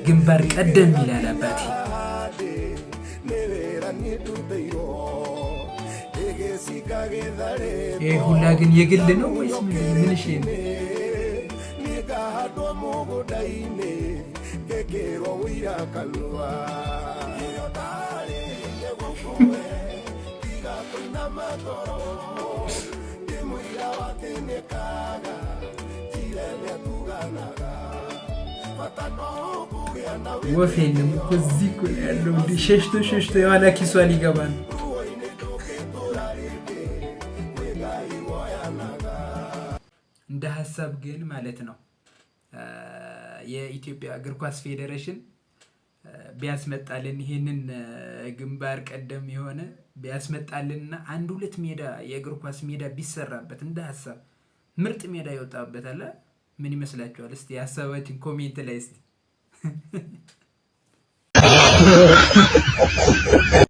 ግንባር ቀደም ይላል አባቴ። ይሄ ሁላ ግን የግል ነው ወይስ ምን? እሺ ወፌንም እዚህ እኮ ያለው እንደ ሸሽቶ የኋላ ኪሷ ሊገባ ነው። እንደ ሀሳብ ግን ማለት ነው የኢትዮጵያ እግር ኳስ ፌዴሬሽን ቢያስመጣልን ይሄንን ግንባር ቀደም የሆነ ቢያስመጣልንና 1-2 ሜዳ የእግር ኳስ ሜዳ ቢሰራበት እንደ ሀሳብ ምርጥ ሜዳ ይወጣበት አለ። ምን ይመስላችኋል? እስቲ ሀሳባችን ኮሜንት ላይ እስቲ